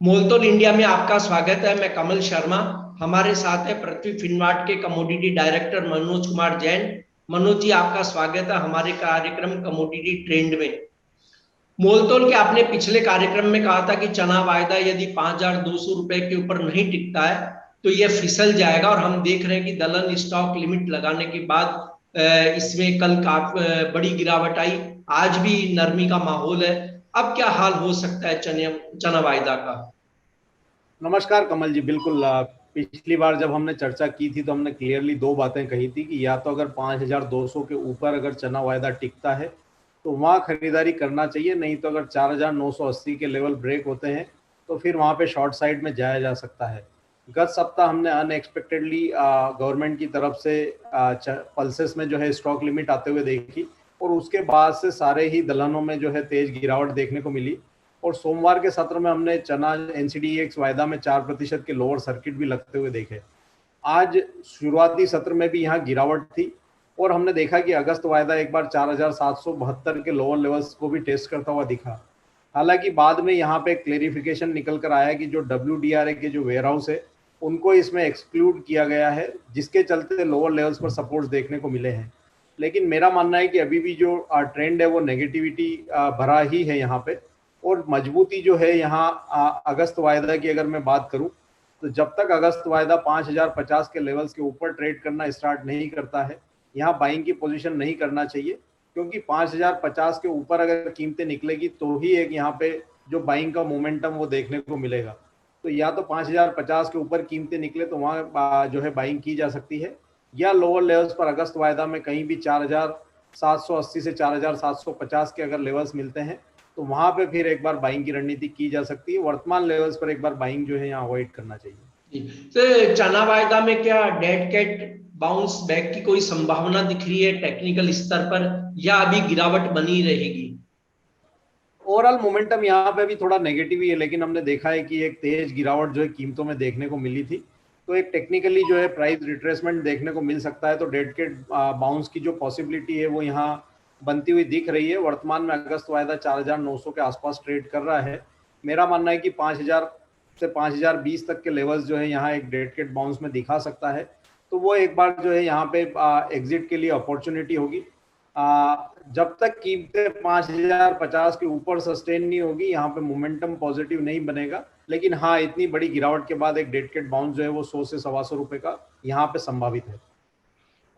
मोलतोल इंडिया में आपका स्वागत है। मैं कमल शर्मा। हमारे साथ है पृथ्वी फिनमार्ट के कमोडिटी डायरेक्टर मनोज कुमार जैन। मनोज जी, आपका स्वागत है हमारे कार्यक्रम कमोडिटी ट्रेंड में। मोलतोल के आपने पिछले कार्यक्रम में कहा था कि चना वायदा यदि 5,200 रुपए के ऊपर नहीं टिकता है तो यह फिसल जाएगा, और हम देख रहे हैं कि दलहन स्टॉक लिमिट लगाने के बाद इसमें कल काफी बड़ी गिरावट आई। आज भी नरमी का माहौल है। अब क्या हाल हो सकता है चना वायदा का? नमस्कार कमल जी। बिल्कुल पिछली बार जब हमने चर्चा की थी तो हमने क्लियरली दो बातें कही थी कि या तो अगर 5,200 के ऊपर अगर चना वायदा टिकता है तो वहाँ खरीदारी करना चाहिए, नहीं तो अगर 4,980 के लेवल ब्रेक होते हैं तो फिर वहाँ पे शॉर्ट साइड में जाया जा सकता है। गत सप्ताह हमने अनएक्सपेक्टेडली गवर्नमेंट की तरफ से पल्सेस में जो है स्टॉक लिमिट आते हुए देखी, और उसके बाद से सारे ही दलहनों में जो है तेज गिरावट देखने को मिली। और सोमवार के सत्र में हमने चना एनसीडीएक्स वायदा में 4% के लोअर सर्किट भी लगते हुए देखे। आज शुरुआती सत्र में भी यहाँ गिरावट थी, और हमने देखा कि अगस्त वायदा एक बार 4,772 के लोअर लेवल्स को भी टेस्ट करता हुआ दिखा। हालांकि बाद में यहाँ पे क्लेरिफिकेशन निकल कर आया कि जो WDRA के जो वेयर हाउस है उनको इसमें एक्सक्लूड किया गया है, जिसके चलते लोअर लेवल्स पर सपोर्ट्स देखने को मिले हैं। लेकिन मेरा मानना है कि अभी भी जो ट्रेंड है वो नेगेटिविटी भरा ही है यहाँ पे। और मजबूती जो है यहाँ अगस्त वायदा की अगर मैं बात करूं तो जब तक अगस्त वायदा 5,050 के लेवल्स के ऊपर ट्रेड करना स्टार्ट नहीं करता है, यहाँ बाइंग की पोजीशन नहीं करना चाहिए, क्योंकि 5,050 के ऊपर अगर कीमतें निकलेगी तो ही एक यहाँ पे जो बाइंग का मोमेंटम वो देखने को मिलेगा। तो या तो 5,050 के ऊपर कीमतें निकले तो वहाँ जो है बाइंग की जा सकती है, या लोअर लेवल्स पर अगस्त वायदा में कहीं भी 4,780 से 4,750 के अगर लेवल्स मिलते हैं तो वहां पे फिर एक बार बाइंग की रणनीति की जा सकती है। वर्तमान लेवल्स पर एक बार बाइंग जो है यहाँ अवॉइड करना चाहिए। तो चना वायदा में क्या डेड कैट बाउंस बैक की कोई संभावना दिख रही है टेक्निकल स्तर पर, या अभी गिरावट बनी रहेगी? ओवरऑल मोमेंटम यहाँ पे भी थोड़ा नेगेटिव ही है, लेकिन हमने देखा है कि एक तेज गिरावट जो है कीमतों में देखने को मिली थी, तो एक टेक्निकली जो है प्राइस रिट्रेसमेंट देखने को मिल सकता है। तो डेड कैट बाउंस की जो पॉसिबिलिटी है वो यहाँ बनती हुई दिख रही है। वर्तमान में अगस्त वायदा 4,900 के आसपास ट्रेड कर रहा है। मेरा मानना है कि 5,000 से 5,020 तक के लेवल्स जो है यहाँ एक डेड कैट बाउंस में दिखा सकता है। तो वो एक बार जो है यहाँ पे एग्जिट के लिए अपॉर्चुनिटी होगी। जब तक कीमतें 5,050 के ऊपर सस्टेन नहीं होगी, यहाँ पे मोमेंटम पॉजिटिव नहीं बनेगा। लेकिन हाँ, इतनी बड़ी गिरावट के बाद एक डेड कैट बाउंस जो है वो 100 से 125 रुपए का यहाँ पे संभावित है।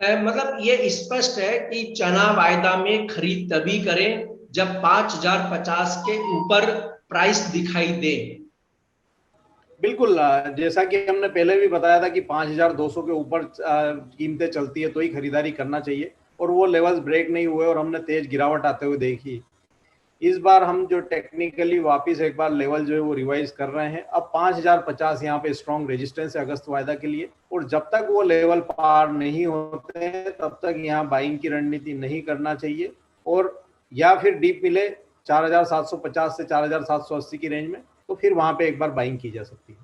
मतलब ये स्पष्ट है कि चना वायदा में खरीद तभी करें जब 5,050 के ऊपर प्राइस दिखाई दे। बिल्कुल, जैसा कि हमने पहले भी बताया था कि 5,200 के ऊपर कीमतें चलती है तो ही खरीदारी करना चाहिए, और वो लेवल्स ब्रेक नहीं हुए और हमने तेज गिरावट आते हुए देखी। इस बार हम जो टेक्निकली वापस एक बार लेवल जो है वो रिवाइज कर रहे हैं। अब 5,050 यहाँ पे स्ट्रॉन्ग रेजिस्टेंस है अगस्त वायदा के लिए, और जब तक वो लेवल पार नहीं होते हैं तब तक यहाँ बाइंग की रणनीति नहीं करना चाहिए। और या फिर डीप मिले 4,750 से 4,780 की रेंज में, तो फिर वहां पे एक बार बाइंग की जा सकती है।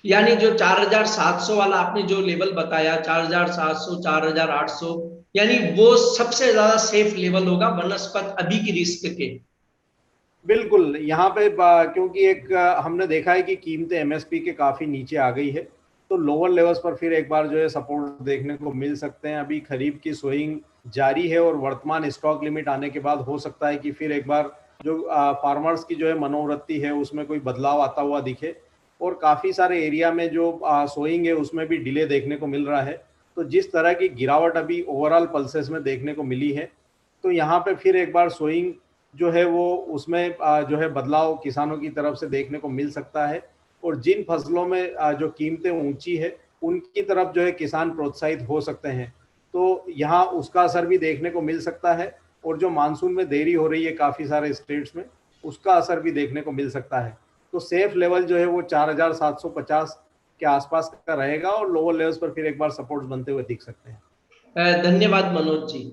यानी जो 4,700 वाला आपने जो लेवल बताया, 4,700 4,800, यानी वो सबसे ज्यादा सेफ लेवल होगा बनस्पत अभी की रिस्क के। बिल्कुल, यहाँ पे क्योंकि एक हमने देखा है कि कीमतें एमएसपी के काफ़ी नीचे आ गई है, तो लोअर लेवल्स पर फिर एक बार जो है सपोर्ट देखने को मिल सकते हैं। अभी खरीफ की सोइंग जारी है, और वर्तमान स्टॉक लिमिट आने के बाद हो सकता है कि फिर एक बार जो फार्मर्स की जो है मनोवृत्ति है उसमें कोई बदलाव आता हुआ दिखे, और काफ़ी सारे एरिया में जो सोइंग है उसमें भी डिले देखने को मिल रहा है। तो जिस तरह की गिरावट अभी ओवरऑल पल्सेस में देखने को मिली है, तो यहाँ पे फिर एक बार सोइंग जो है वो उसमें जो है बदलाव किसानों की तरफ से देखने को मिल सकता है। और जिन फसलों में जो कीमतें ऊंची है उनकी तरफ जो है किसान प्रोत्साहित हो सकते हैं, तो यहाँ उसका असर भी देखने को मिल सकता है। और जो मानसून में देरी हो रही है काफ़ी सारे स्टेट्स में, उसका असर भी देखने को मिल सकता है। तो सेफ लेवल जो है वो 4,750 के आसपास का रहेगा, और लोअर लेवल्स पर फिर एक बार सपोर्ट्स बनते हुए दिख सकते हैं। धन्यवाद मनोज जी।